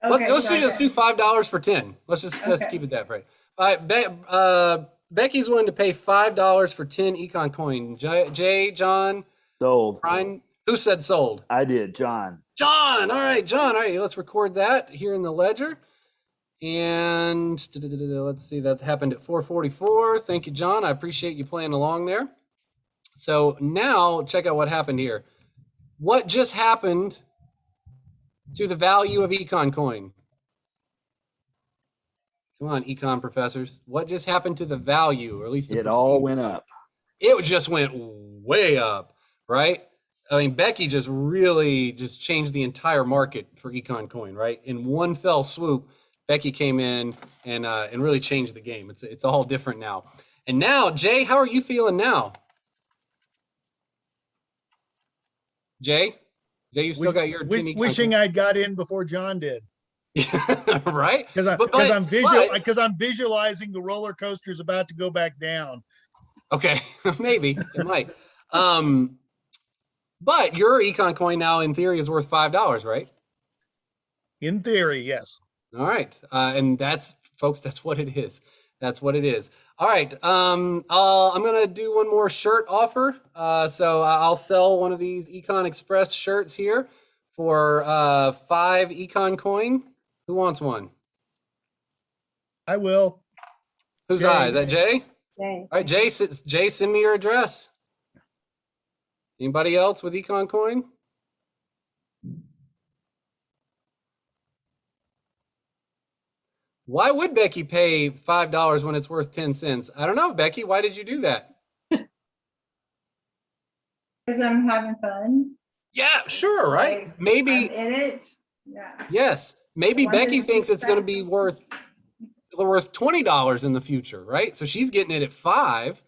Okay, let's just do $5 for 10. Let's just keep it that way. All right, Becky's willing to pay $5 for 10 Econ Coin. Jay, John, Sold. Brian, who said sold? I did, John. John. All right, John. All right, let's record that here in the ledger. And let's see, that happened at 4:44. Thank you, John. I appreciate you playing along there. So now check out what happened here. What just happened to the value of Econ Coin? Come on, econ professors. What just happened to the value, or at least it all went up? It just went way up, right? I mean, Becky just really changed the entire market for Econ Coin, right? In one fell swoop, Becky came in and really changed the game. It's all different now. And now, Jay, how are you feeling now? Jay, you still got your wishing I'd got in before John did. Right? Because I'm visualizing the roller coaster is about to go back down. Okay, maybe it might. But your Econ Coin now, in theory, is worth $5, right? In theory, yes. All right, and that's, folks, that's what it is. That's what it is. All right, I'm gonna do one more shirt offer. So I'll sell one of these Econ Express shirts here for 5 Econ Coin. Who wants one? I will. Whose Jay. eye? Is that Jay? Jay. All right, Jay, send me your address. Anybody else with Econ Coin? Why would Becky pay $5 when it's worth 10 cents? I don't know, Becky. Why did you do that? Because I'm having fun. Yeah, sure, right? Maybe I'm in it. Yeah. Yes. Maybe Becky thinks it's going to be worth worth $20 in the future, right? So she's getting it at 5,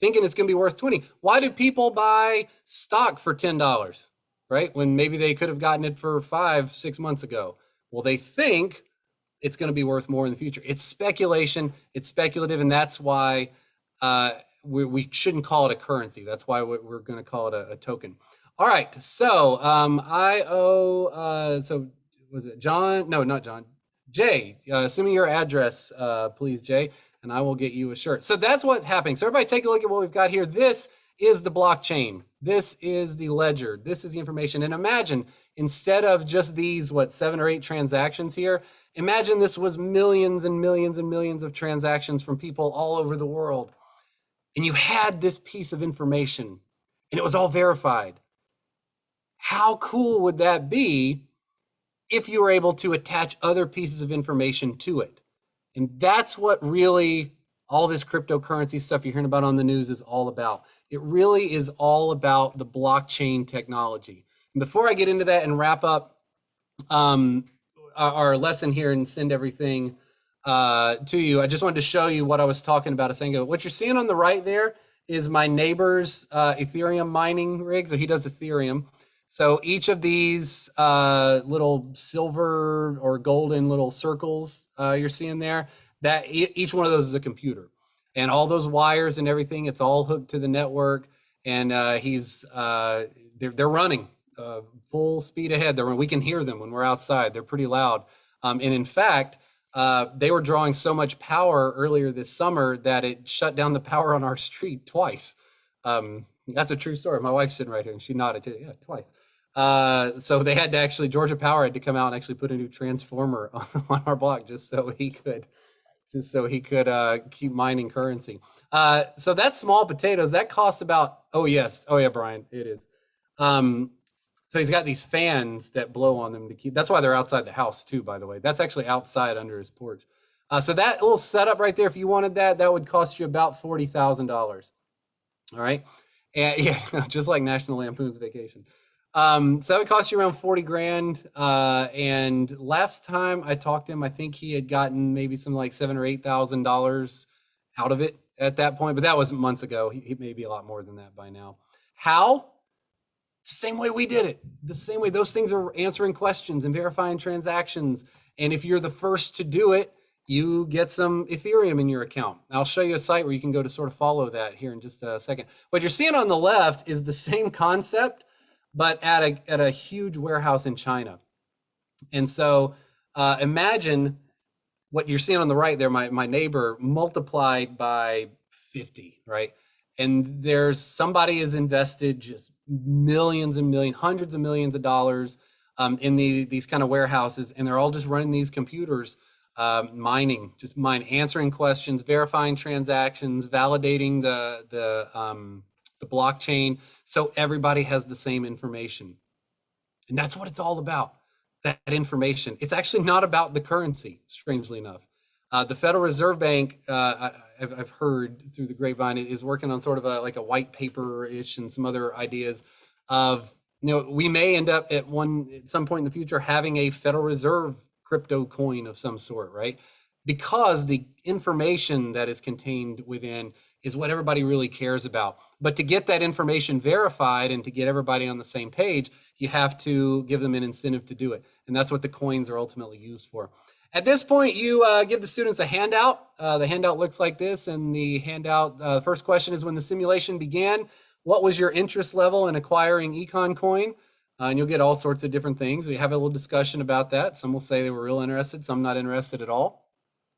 thinking it's going to be worth 20. Why do people buy stock for $10, right? When maybe they could have gotten it for 5, 6 months ago. Well, they think it's going to be worth more in the future. It's speculation. It's speculative, and that's why we shouldn't call it a currency. That's why we're going to call it a token. All right. So I owe. So was it John? No, not John. Jay. Send me your address, please, Jay, and I will get you a shirt. So that's what's happening. So everybody, take a look at what we've got here. This is the blockchain. This is the ledger. This is the information. And imagine, instead of just these 7 or 8 transactions here, imagine this was millions and millions and millions of transactions from people all over the world. And you had this piece of information and it was all verified. How cool would that be if you were able to attach other pieces of information to it? And that's what really all this cryptocurrency stuff you're hearing about on the news is all about. It really is all about the blockchain technology. And before I get into that and wrap up our lesson here and send everything to you, I just wanted to show you what I was talking about a second ago. What you're seeing on the right there is my neighbor's Ethereum mining rig. So he does Ethereum. So each of these little silver or golden little circles you're seeing there, that each one of those is a computer. And all those wires and everything, it's all hooked to the network. And they're running full speed ahead. We can hear them when we're outside. They're pretty loud. And in fact, they were drawing so much power earlier this summer that it shut down the power on our street twice. That's a true story. My wife's sitting right here and she nodded too. Yeah, twice. So they had to actually, Georgia Power had to come out and actually put a new transformer on our block just so he could keep mining currency. So that's small potatoes. That costs about, oh yeah, Brian, it is. So he's got these fans that blow on them to keep, that's why they're outside the house too, by the way. That's actually outside under his porch. So that little setup right there, if you wanted that would cost you about $40,000. All right. And yeah, just like National Lampoon's Vacation. So that would cost you around 40 grand. And last time I talked to him, I think he had gotten maybe some like $7,000 or $8,000 out of it at that point, but that was months ago. He may be a lot more than that by now. How? Same way we did it. The same way. Those things are answering questions and verifying transactions. And if you're the first to do it, you get some Ethereum in your account. I'll show you a site where you can go to sort of follow that here in just a second. What you're seeing on the left is the same concept, but at a huge warehouse in China. And so imagine what you're seeing on the right there, my neighbor, multiplied by 50, right? And there's somebody has invested just millions and millions, hundreds of millions of dollars in these kind of warehouses, and they're all just running these computers, mining, answering questions, verifying transactions, validating the blockchain, so everybody has the same information. And that's what it's all about, that information. It's actually not about the currency, strangely enough. The Federal Reserve Bank, I've heard through the grapevine, is working on sort of like a white paper-ish and some other ideas of, we may end up at some point in the future having a Federal Reserve crypto coin of some sort, right? Because the information that is contained within is what everybody really cares about. But to get that information verified and to get everybody on the same page, you have to give them an incentive to do it. And that's what the coins are ultimately used for. At this point, you give the students a handout. The handout looks like this, and the handout, the first question is, when the simulation began, what was your interest level in acquiring Econ Coin? And you'll get all sorts of different things. We have a little discussion about that. Some will say they were real interested, some not interested at all.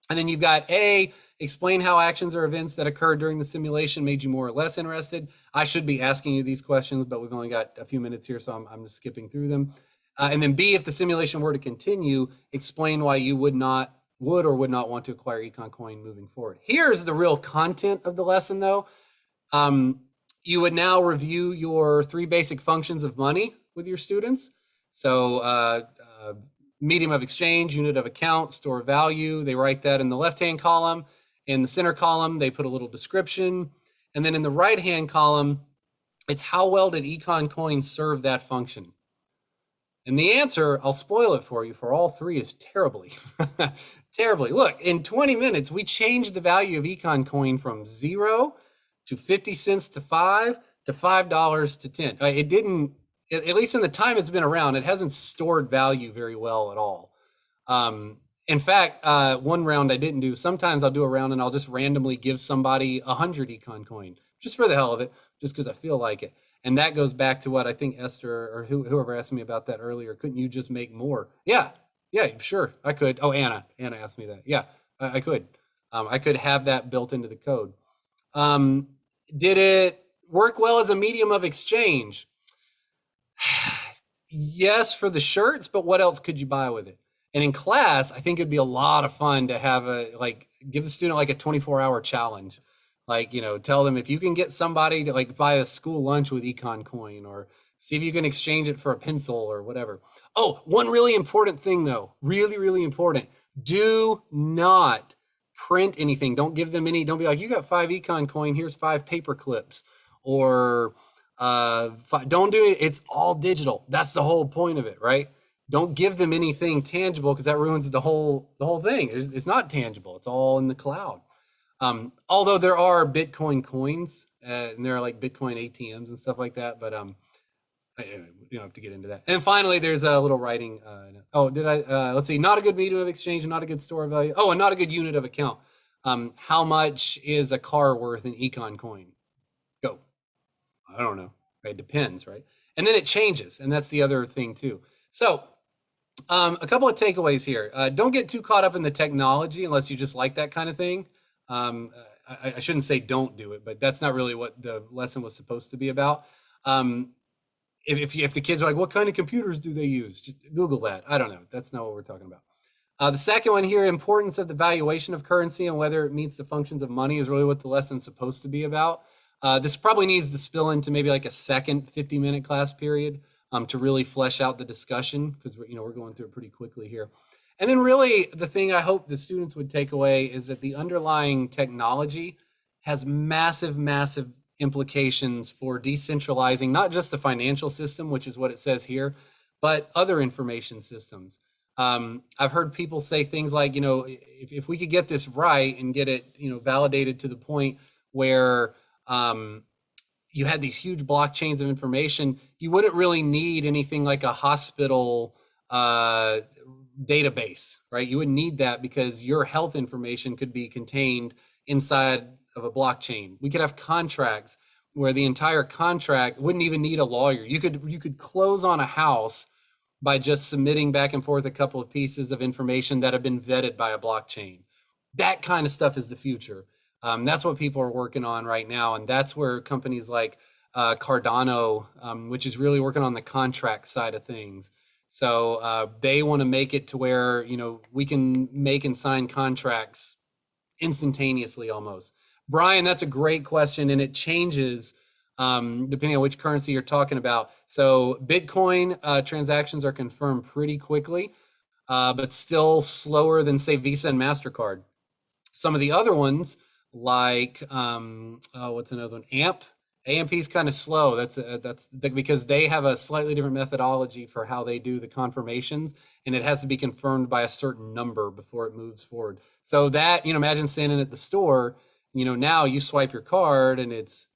And then you've got A, explain how actions or events that occurred during the simulation made you more or less interested. I should be asking you these questions, but we've only got a few minutes here, so I'm just skipping through them. And then B, if the simulation were to continue, explain why you would or would not want to acquire Econ Coin moving forward. Here's the real content of the lesson, though. You would now review your 3 basic functions of money with your students. So medium of exchange, unit of account, store of value. They write that in the left-hand column. In the center column, they put a little description. And then in the right-hand column, it's how well did Econ Coin serve that function? And the answer, I'll spoil it for you, for all 3 is terribly. terribly. Look, in 20 minutes, we changed the value of Econ coin from 0 to 50 cents to 5 to $5 to 10. It didn't, at least in the time it's been around, it hasn't stored value very well at all. In fact, one round I didn't do, sometimes I'll do a round and I'll just randomly give somebody 100 Econ coin, just for the hell of it, just because I feel like it. And that goes back to what I think Esther or whoever asked me about that earlier. Couldn't you just make more? Yeah, sure, I could. Oh, Anna asked me that. Yeah, I could. I could have that built into the code. Did it work well as a medium of exchange? Yes, for the shirts, but what else could you buy with it? And in class, I think it'd be a lot of fun to have give the student like a 24-hour challenge. Like, tell them if you can get somebody to like buy a school lunch with Econ coin, or see if you can exchange it for a pencil or whatever. Oh, one really important thing though, really, really important. Do not print anything. Don't give them any, don't be like, you got 5 Econ coin, here's 5 paper clips, or don't do it. It's all digital. That's the whole point of it, right? Don't give them anything tangible, because that ruins the whole thing. It's not tangible. It's all in the cloud. Although there are Bitcoin coins, and there are like Bitcoin ATMs and stuff like that, but you don't have to get into that. And finally, there's a little writing. Let's see, not a good medium of exchange, not a good store of value. Oh, and not a good unit of account. How much is a car worth in Econ coin? Go. I don't know. Right? It depends, right? And then it changes, and that's the other thing too. So a couple of takeaways here. Don't get too caught up in the technology unless you just like that kind of thing. I shouldn't say don't do it, but that's not really what the lesson was supposed to be about. If the kids are like, what kind of computers do they use? Just Google that. I don't know. That's not what we're talking about. The second one here, importance of the valuation of currency and whether it meets the functions of money, is really what the lesson's supposed to be about. This probably needs to spill into maybe like a second 50-minute class period to really flesh out the discussion, because we're going through it pretty quickly here. And then really the thing I hope the students would take away is that the underlying technology has massive, massive implications for decentralizing not just the financial system, which is what it says here, but other information systems. I've heard people say things like, if we could get this right and get it, validated to the point where you had these huge blockchains of information, you wouldn't really need anything like a hospital database, right? You wouldn't need that, because your health information could be contained inside of a blockchain. We could have contracts where the entire contract wouldn't even need a lawyer. You could close on a house by just submitting back and forth a couple of pieces of information that have been vetted by a blockchain. That kind of stuff is the future. That's what people are working on right now. And that's where companies like Cardano, which is really working on the contract side of things. So they want to make it to where, we can make and sign contracts instantaneously almost. Brian, that's a great question, and it changes depending on which currency you're talking about. So Bitcoin transactions are confirmed pretty quickly, but still slower than, say, Visa and MasterCard. Some of the other ones, like what's another one? AMP is kind of slow. That's because they have a slightly different methodology for how they do the confirmations, and it has to be confirmed by a certain number before it moves forward. So that, imagine standing at the store, now you swipe your card and it's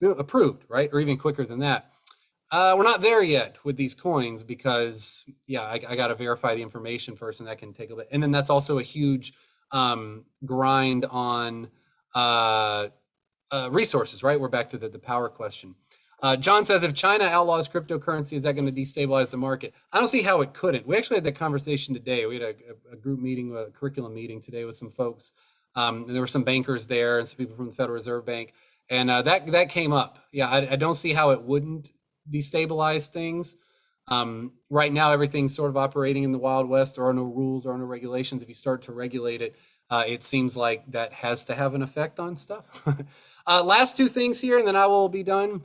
approved, right? Or even quicker than that. We're not there yet with these coins because, I got to verify the information first, and that can take a bit. And then that's also a huge grind on resources, right? We're back to the power question. John says, if China outlaws cryptocurrency, is that going to destabilize the market? I don't see how it couldn't. We actually had that conversation today. We had a group meeting, a curriculum meeting today with some folks. And there were some bankers there and some people from the Federal Reserve Bank. And that came up. I don't see how it wouldn't destabilize things. Right now, everything's sort of operating in the Wild West. There are no rules, there are no regulations. If you start to regulate it, it seems like that has to have an effect on stuff. Last two things here, and then I will be done.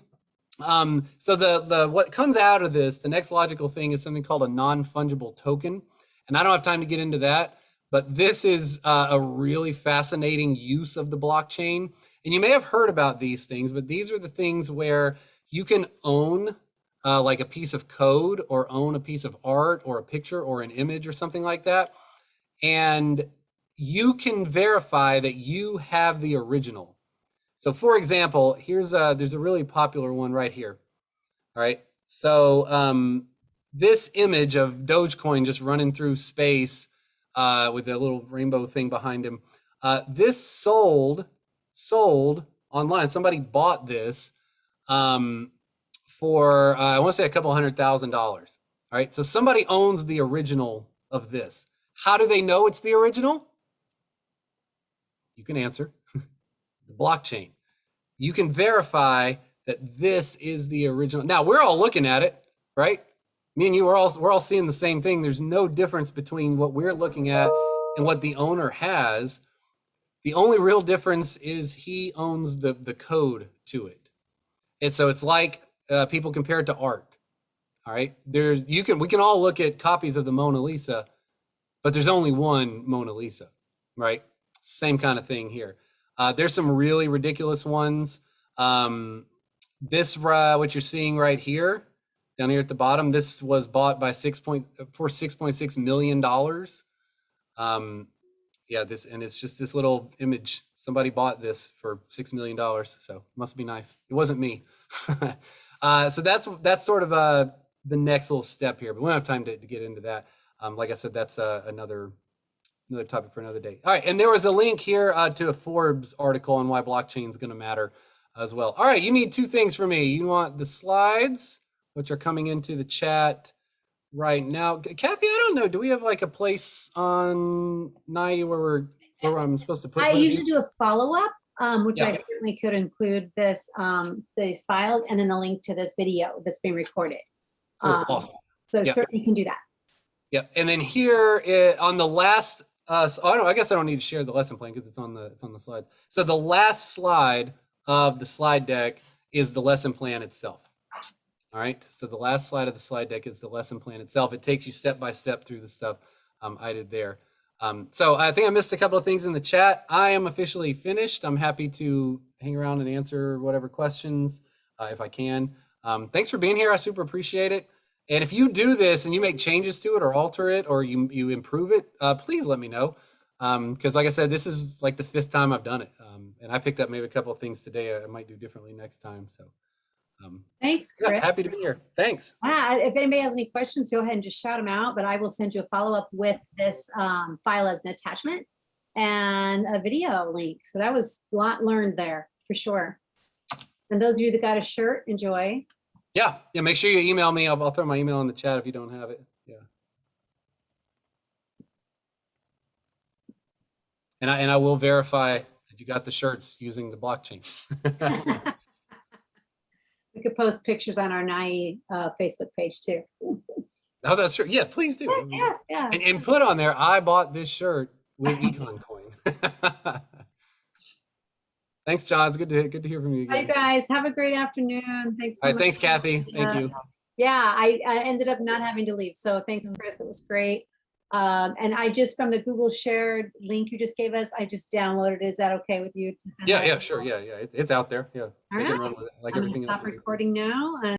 So the what comes out of this, the next logical thing is something called a non-fungible token. And I don't have time to get into that, but this is a really fascinating use of the blockchain. And you may have heard about these things, but these are the things where you can own like a piece of code, or own a piece of art, or a picture, or an image, or something like that. and you can verify that you have the original. So for example, there's a really popular one right here. All right. So this image of Dogecoin just running through space with a little rainbow thing behind him. This sold online. Somebody bought this for I want to say a couple $100,000. All right. So somebody owns the original of this. How do they know it's the original? You can answer. The blockchain. You can verify that this is the original. Now we're all looking at it, right? Me and you we're all seeing the same thing. There's no difference between what we're looking at and what the owner has. The only real difference is he owns the code to it. And so it's like people compare it to art. All right. We can all look at copies of the Mona Lisa, but there's only one Mona Lisa, right? Same kind of thing here. There's some really ridiculous ones. This what you're seeing right here, down here at the bottom, this was bought by $6.6 million. Yeah, and it's just this little image. Somebody bought this for $6 million, so it must be nice. It wasn't me. So that's sort of the next little step here, but we don't have time to get into that. Like I said, that's another topic for another day. All right, and there was a link here to a Forbes article on why blockchain is going to matter as well. All right, you need two things from me. You want the slides, which are coming into the chat right now. Kathy, I don't know. Do we have like a place on NAI where I'm supposed to put? I usually do a follow-up, which Yeah. I certainly could include these files and then a link to this video that's being recorded. Cool, awesome. So Yep. certainly can do that. Yep. And then here on the last, I guess I don't need to share the lesson plan because it's on the slides. So the last slide of the slide deck is the lesson plan itself. All right. So the last slide of the slide deck is the lesson plan itself. It takes you step by step through the stuff I did there. So I think I missed a couple of things in the chat. I am officially finished. I'm happy to hang around and answer whatever questions if I can. Thanks for being here. I super appreciate it. And if you do this and you make changes to it or alter it or you improve it, please let me know. Because like I said, this is like the 5th time I've done it. And I picked up maybe a couple of things today I might do differently next time. So Thanks, yeah, Chris. happy to be here. Thanks. If anybody has any questions, go ahead and just shout them out, but I will send you a follow-up with this file as an attachment and a video link. So that was a lot learned there for sure. And those of you that got a shirt, enjoy. Yeah. Make sure you email me. I'll throw my email in the chat if you don't have it. Yeah. And I will verify that you got the shirts using the blockchain. We could post pictures on our NAI Facebook page too. Oh, that's true. Yeah, please do. Yeah. And put on there, I bought this shirt with Econ Coin. Thanks, John. It's good to hear from you Bye, again. you guys. Have a great afternoon. Thanks so All right, much. thanks, Kathy. Thank you. Yeah, I ended up not having to leave. So thanks, Chris. It was great. And I just, from the Google shared link you just gave us, I just downloaded it. Is that okay with you to send that? Yeah, sure. Yeah. It's out there. Yeah. All They can right. run with it like I'm gonna everything stop else. recording now.